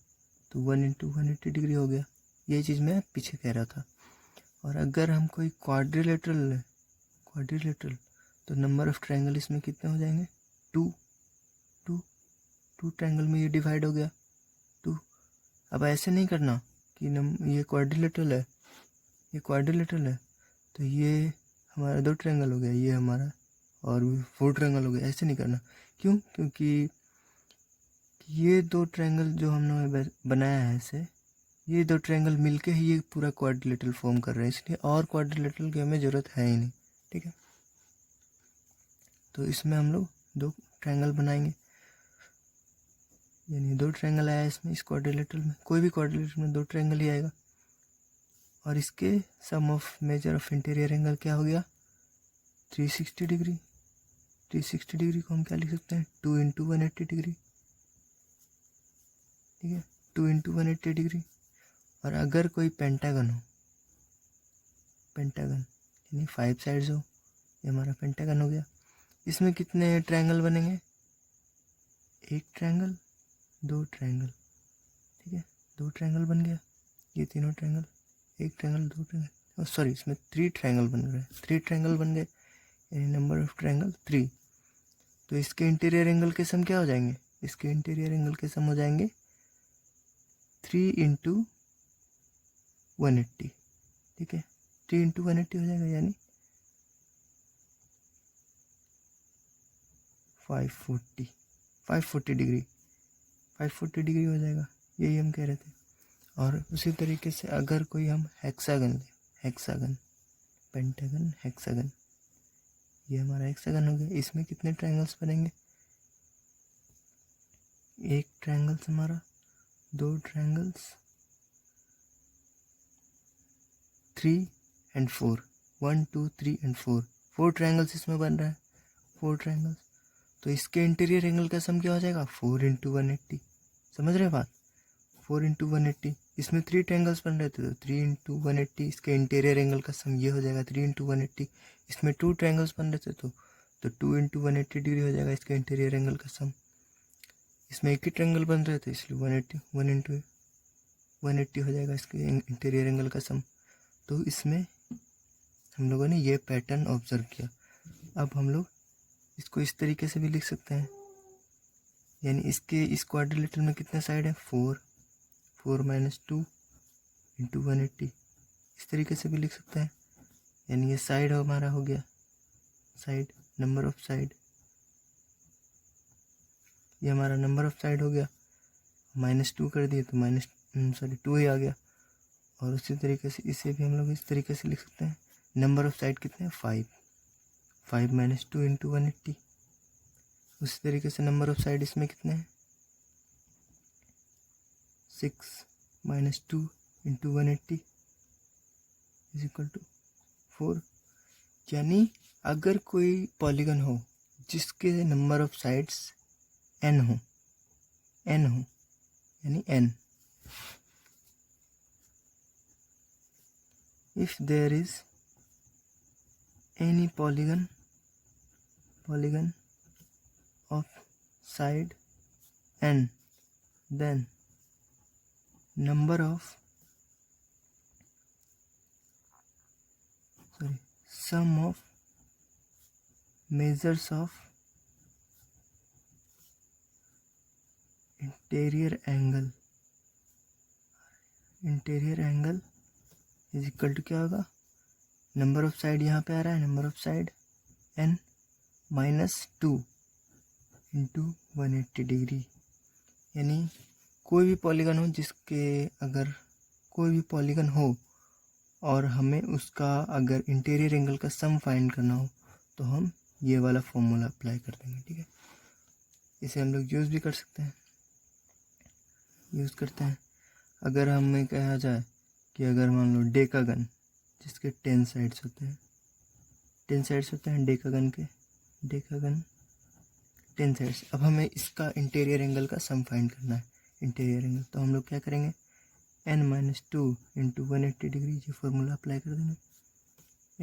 तो 1 × 180 डिग्री हो गया। यही चीज़ मैं पीछे कह रहा था। और अगर हम कोई क्वाड्रिलेटरल तो नंबर ऑफ ट्रायंगल इसमें कितने हो जाएंगे, टू ट्रायंगल में ये डिवाइड हो गया 2। अब ऐसे नहीं करना कि ये क्वाड्रिलेटरल है तो ये हमारा 2 ट्रायंगल हो गया, ये हमारा और 4 ट्रायंगल हो गया। ऐसे नहीं करना, क्यों, क्योंकि ये 2 ट्रायंगल जो हमने बनाया है ऐसे, ये 2 ट्रायंगल मिलके ही ये पूरा क्वाड्रिलेटरल फॉर्म कर रहे हैं, इसलिए और क्वाड्रिलेटरल की हमें ज़रूरत है ही नहीं। ठीक है, तो इसमें हम लोग 2 ट्रायंगल बनाएंगे, यानी 2 ट्रायंगल आया इसमें। इस क्वाड्रिलेटरल में, कोई भी क्वाड्रिलेटरल में 2 ट्रायंगल ही आएगा। और इसके sum of measure of interior angle क्या हो गया 360 डिग्री। 360 डिग्री को हम क्या लिख सकते हैं 2 × 180 डिग्री। ठीक है, 2 × 180 डिग्री। और अगर कोई पेंटागन यानी 5 साइड्स हो, ये हमारा पेंटागन हो गया। इसमें कितने ट्रायंगल बनेंगे, 1 ट्रायंगल 2 ट्रायंगल। ठीक है, 2 ट्रायंगल बन गया, ये तीनों ट्रायंगल, 1 ट्रायंगल 2 ट्रायंगल, सॉरी इसमें 3 ट्रायंगल बन गए, 3 ट्रायंगल बन गए, यानी नंबर ऑफ ट्रायंगल 3। तो इसके इंटीरियर एंगल के सम क्या हो जाएंगे, इसके इंटीरियर एंगल के सम हो जाएंगे 3 × 180। ठीक है, 3 × 180 हो जाएगा, यानी 540 डिग्री, 540 डिग्री हो जाएगा। यही हम कह रहे थे। और उसी तरीके से अगर कोई हम हेक्सागन, पेंटागन, हेक्सागन, ये हमारा हेक्सागन हो गया। इसमें कितने ट्रायंगल्स बनेंगे, 1 ट्रायंगल्स हमारा, 2 ट्रायंगल्स, 3 और 4, 1 2 3 और 4 ट्रायंगल्स इसमें बन रहा है, 4 ट्रायंगल्स। तो इसके इंटीरियर एंगल का सम क्या हो जाएगा 4 × 180। समझ रहे बात, 4 × 180। इसमें 3 ट्रायंगल्स बन रहे थे तो 3 × 180, इसके इंटीरियर एंगल का सम ये हो जाएगा 3 × 180। इसमें 2 ट्रायंगल्स बन रहे थे तो 2 × 180 डिग्री हो जाएगा इसके इंटीरियर एंगल का सम। इसमें एक ही ट्रायंगल बन रहे थे इसलिए 180, 1 × 180 हो जाएगा इसके इंटीरियर एंगल का सम। तो इसमें हम लोगों ने ये पैटर्न ऑब्जर्व किया। अब हम लोग इसको इस तरीके से भी लिख सकते हैं, यानी इस क्वाड्रिलेटरल में कितने साइड है 4 - 2 × 180, इस तरीके से भी लिख सकते हैं। यानी ये साइड हमारा हो गया, साइड, नंबर ऑफ साइड, ये हमारा नंबर ऑफ साइड हो गया। -2 कर दिए तो 2 ही आ गया। और उसी तरीके से इसे भी हम लोग इस तरीके से लिख सकते हैं, नंबर ऑफ साइड कितने हैं 5 - 2 × 180, उसी तरीके से नंबर ऑफ साइड इसमें कितने हैं, 6 minus 2 into 180 is equal to 4। यानी अगर कोई पॉलीगन हो जिसके नंबर ऑफ साइड्स n हो यानी n, if there is any polygon of side n, then sum of measures of interior angle is equal to क्या होगा, नंबर ऑफ साइड यहाँ पे आ रहा है, number of side n minus 2 into 180 degree. यानी कोई भी पॉलीगन हो जिसके, अगर कोई भी पॉलीगन हो और हमें उसका अगर इंटीरियर एंगल का सम फाइंड करना हो तो हम ये वाला फॉर्मूला अप्लाई कर देंगे। ठीक है, इसे हम लोग यूज़ भी कर सकते हैं, यूज़ करते हैं। अगर हमें कहा जाए कि अगर मान लो डेकागन जिसके 10 साइड्स होते हैं, 10 साइड्स होते हैं डेकागन 10 साइड्स। अब हमें इसका इंटीरियर एंगल का सम फाइंड करना है, इंटीरियर एंगल, तो हम लोग क्या करेंगे, n माइनस 2 इंटू 180 डिग्री ये फॉर्मूला अप्लाई कर देंगे।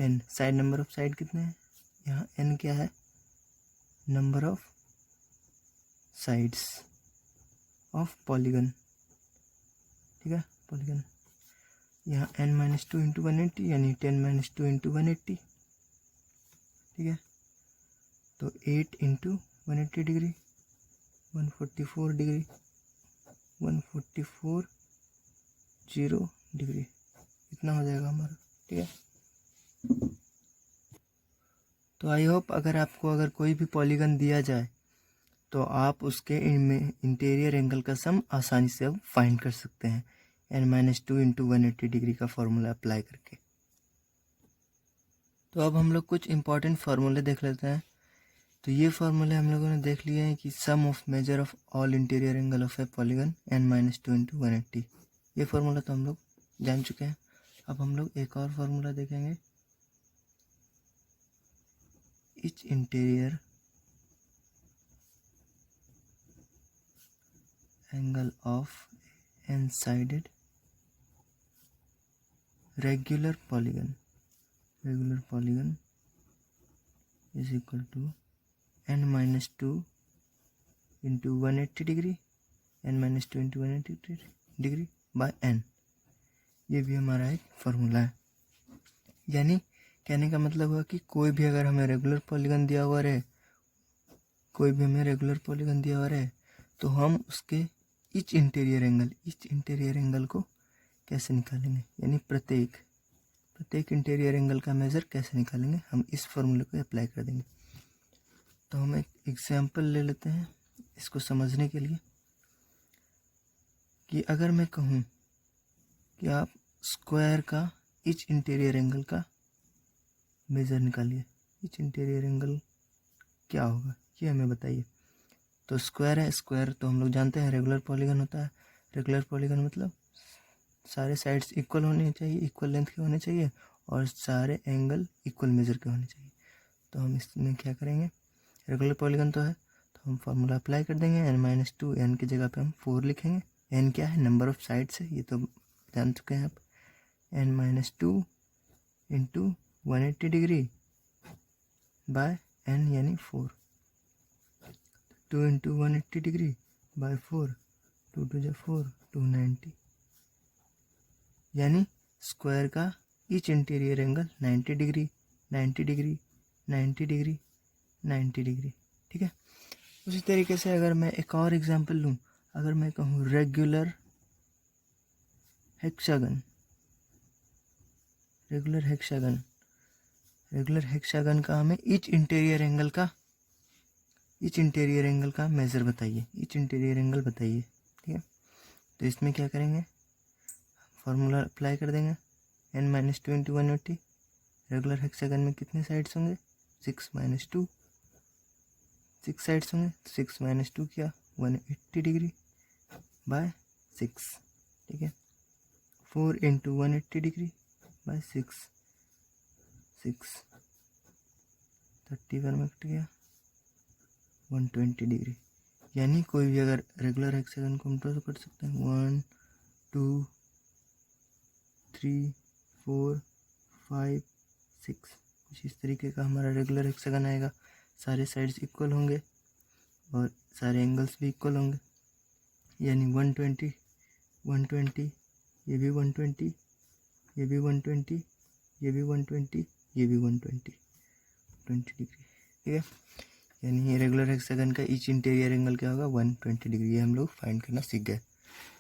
n side, number of side कितने हैं, यहाँ n क्या है, number of sides of polygon. ठीक है, पॉलीगन, यहाँ n माइनस 2 इंटू 180 यानी 10 माइनस 2 इंटू 180। ठीक है, तो 8 इंटू 180 डिग्री 144 डिग्री 144 0 डिग्री इतना हो जाएगा हमारा। ठीक है, तो आई होप अगर आपको अगर कोई भी पॉलीगन दिया जाए तो आप उसके इनमें इंटीरियर एंगल का सम आसानी से अब फाइंड कर सकते हैं n माइनस 2 इंटू 180 डिग्री का फॉर्मूला अप्लाई करके। तो अब हम लोग कुछ इंपॉर्टेंट फार्मूले देख लेते हैं। तो ये फार्मूले हम लोगों ने देख लिए हैं कि sum of measure of all interior angle of a polygon n minus 2 into 180, ये फार्मूला तो हम लोग जान चुके हैं। अब हम लोग एक और फार्मूला देखेंगे, etch interior angle of n sided regular polygon is equal to n minus 2 into 180 degree n minus 2 into 180 degree by n। ये भी हमारा एक फार्मूला है। यानी कहने का मतलब हुआ कि कोई भी अगर हमें रेगुलर पॉलीगन दिया हुआ रहे तो हम उसके इच इंटीरियर एंगल को कैसे निकालेंगे, यानी प्रत्येक इंटीरियर एंगल का मेज़र कैसे निकालेंगे, हम इस फॉर्मूले को अप्लाई कर देंगे। तो हम एक एग्जांपल ले लेते हैं इसको समझने के लिए, कि अगर मैं कहूँ कि आप स्क्वायर का इच इंटीरियर एंगल का मेज़र निकालिए, इच इंटीरियर एंगल क्या होगा ये हमें बताइए। तो स्क्वायर है, स्क्वायर तो हम लोग जानते हैं रेगुलर पॉलीगन होता है। रेगुलर पॉलीगन मतलब सारे साइड्स इक्वल होने चाहिए, इक्वल लेंथ के होने चाहिए और सारे एंगल इक्वल मेजर के होने चाहिए। तो हम इसमें क्या करेंगे, रेगुलर पॉलीगन तो है तो हम फार्मूला अप्लाई कर देंगे, n माइनस 2, n की जगह पे हम 4 लिखेंगे। n क्या है, नंबर ऑफ साइड्स है, ये तो जान चुके हैं आप। n minus 2 into 180 degree by n यानी 4, 2 इंटू 180 डिग्री बाय 4, 2 टू 4, 290। यानी स्क्वायर का each interior angle 90 degree 90 degree 90 degree 90 degree. ठीक है, उसी तरीके से अगर मैं एक और एग्जांपल लूँ, अगर मैं कहूँ रेगुलर हेक्सागन का हमें ईच इंटीरियर एंगल का मेजर बताइए, ईच इंटीरियर एंगल बताइए। ठीक है, तो इसमें क्या करेंगे, फार्मूला अप्लाई कर देंगे, n minus 2 into 180। Regular hexagon में कितने साइड्स होंगे, 6 माइनस 2 6 साइड्स होंगे, 6 माइनस 2 किया 180 डिग्री बाय 6, ठीक है। 4 इंटू 180 डिग्री बाय 6, 31 में कट गया 120 डिग्री। यानी कोई भी अगर रेगुलर हेक्सागन को हम ड्रॉ कर सकते हैं 1 2 3 4 5 6, कुछ इस तरीके का हमारा रेगुलर हेक्सागन आएगा। सारे साइड्स इक्वल होंगे और सारे एंगल्स भी इक्वल होंगे, यानी 120 120, ये भी 120, ये भी 120, ये भी 120, ये भी 120 डिग्री, ठीक है। यानी रेगुलर हेक्सागन का ईच इंटीरियर एंगल क्या होगा 120 डिग्री। ये हम लोग फाइंड करना सीख गए।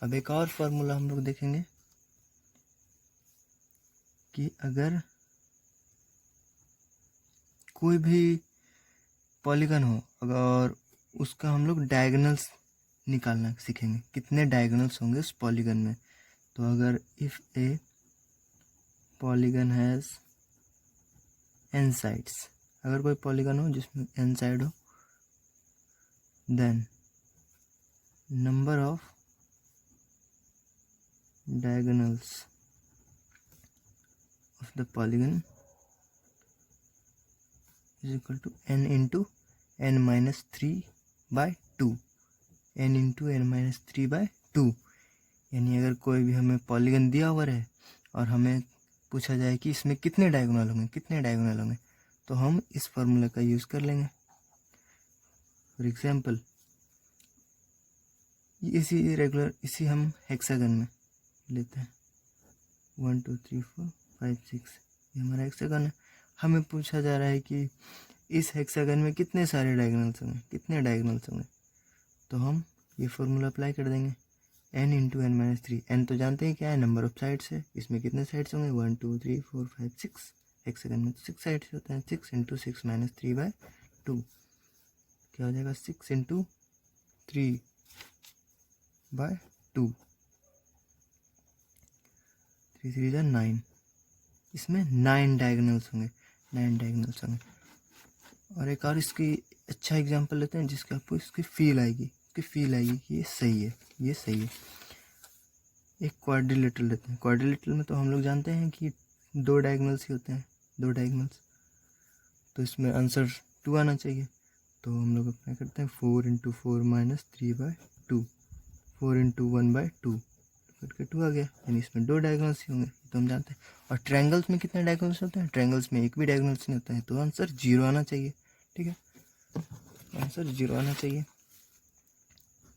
अब एक और फार्मूला हम लोग देखेंगे कि अगर कोई भी पॉलीगन हो अगर उसका हम लोग डायगोनल्स निकालना सीखेंगे, कितने डायगोनल्स होंगे उस पॉलीगन में। तो अगर if a polygon has n sides, अगर कोई पॉलीगन हो जिसमें n साइड हो, then number of diagonals of the polygon is equal to n into n minus 3 by 2, n into n minus 3 by 2। यानी अगर कोई भी हमें पॉलीगन दिया हुआ है और हमें पूछा जाए कि इसमें कितने डायगोनल होंगे, तो हम इस फार्मूला का यूज़ कर लेंगे। फॉर एग्जांपल इसी हम हेक्सागन में लेते हैं 1 2 3 4 5 6, ये हमारा हेक्सागन है। हमें पूछा जा रहा है कि इस हेक्सागन में कितने सारे डायगोनल्स होंगे, तो हम ये फॉर्मूला अप्लाई कर देंगे n into n minus 3। N तो जानते हैं क्या है, नंबर ऑफ साइड्स है। इसमें कितने साइड्स होंगे 1 2 3 4 5 6, हेक्सागन में 6 साइड्स होते हैं। 6 इंटू 6 माइनस 3 बाय 2 क्या हो जाएगा 6 इंटू 3 बाय 2, 3 3 जा 9, इसमें 9 डायगोनल्स होंगे। और एक और इसकी अच्छा एग्जांपल लेते हैं जिसके आपको इसकी फील आएगी कि ये सही है। एक क्वाड्रिलेटरल लेते हैं। क्वाड्रिलेटरल में तो हम लोग जानते हैं कि 2 डायगोनल्स ही होते हैं, 2 डायगोनल्स। तो इसमें आंसर 2 आना चाहिए। तो हम लोग अप्लाई करते हैं 4 into 4 minus 3 by 2, 4 into 1 by 2 करके 2 आ गया। यानी इसमें 2 डायगोनल्स ही होंगे, तो हम जानते हैं। और ट्रायंगल्स में कितने डायगोनल्स होते हैं, ट्रायंगल्स में एक भी डायगोनल्स नहीं होता है। तो आंसर 0 आना चाहिए, ठीक है, आंसर 0 आना चाहिए।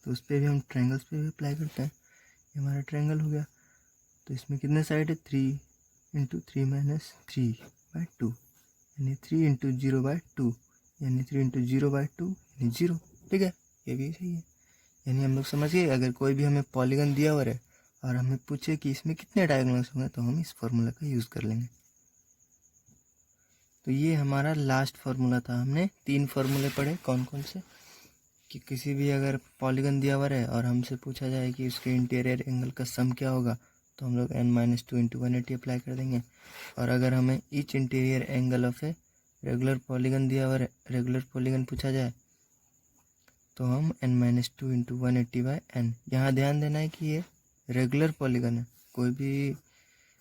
तो उस पर भी हम ट्रायंगल्स पे भी अप्लाई करते हैं। ये हमारा ट्रायंगल हो गया। तो इसमें कितने साइड है 3 इंटू 3 माइनस 3 बाय 2, यानी 3 इंटू 0 बाय 2, यानी 3 इंटू 0 बाय 2 यानी 0, ठीक है, ये भी सही है। यानी हम लोग समझ गए, अगर कोई भी हमें पॉलीगन दिया हुआ है और हमें पूछे कि इसमें कितने डायगोनल्स होंगे, तो हम इस फार्मूला का यूज़ कर लेंगे। तो ये हमारा लास्ट फार्मूला था। हमने 3 फार्मूले पढ़े, कौन कौन से, कि किसी भी अगर पॉलीगन दिया हुआ है और हमसे पूछा जाए कि उसके इंटीरियर एंगल का सम क्या होगा, तो हम लोग n माइनस 2 इंटू 180 अप्लाई कर देंगे। और अगर हमें each interior angle of a regular polygon दिया हुआ है, रेगुलर पॉलीगन पूछा जाए, तो हम n minus 2 into 180 by n। यहाँ ध्यान देना है कि ये रेगुलर पॉलीगन है, कोई भी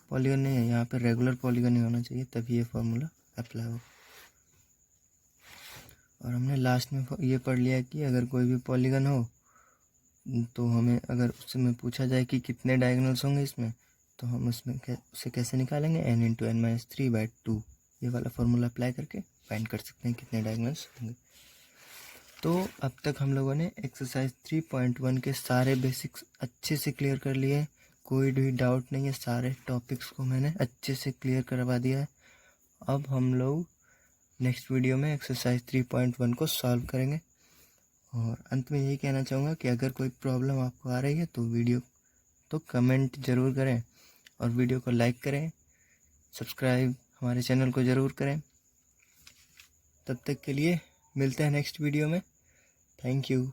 पॉलीगन नहीं है, यहाँ पे रेगुलर पॉलीगन ही होना चाहिए, तभी ये फार्मूला अप्लाई हो। और हमने लास्ट में ये पढ़ लिया कि अगर कोई भी पॉलीगन हो तो हमें अगर उससे में पूछा जाए कि कितने डायगोनल्स होंगे इसमें, तो हम उसमें उसे कैसे निकालेंगे, n into n minus 3 by 2, ये वाला फार्मूला अप्लाई करके फाइंड कर सकते हैं कितने डायगोनल्स होंगे। तो अब तक हम लोगों ने एक्सरसाइज 3.1 के सारे बेसिक्स अच्छे से क्लियर कर लिए। कोई भी डाउट नहीं है, सारे टॉपिक्स को मैंने अच्छे से क्लियर करवा दिया है। अब हम लोग नेक्स्ट वीडियो में एक्सरसाइज 3.1 को सॉल्व करेंगे। और अंत में यही कहना चाहूँगा कि अगर कोई प्रॉब्लम आपको आ रही है तो वीडियो तो कमेंट ज़रूर करें और वीडियो को लाइक करें, सब्सक्राइब हमारे चैनल को ज़रूर करें। तब तक के लिए मिलते हैं नेक्स्ट वीडियो में। Thank you.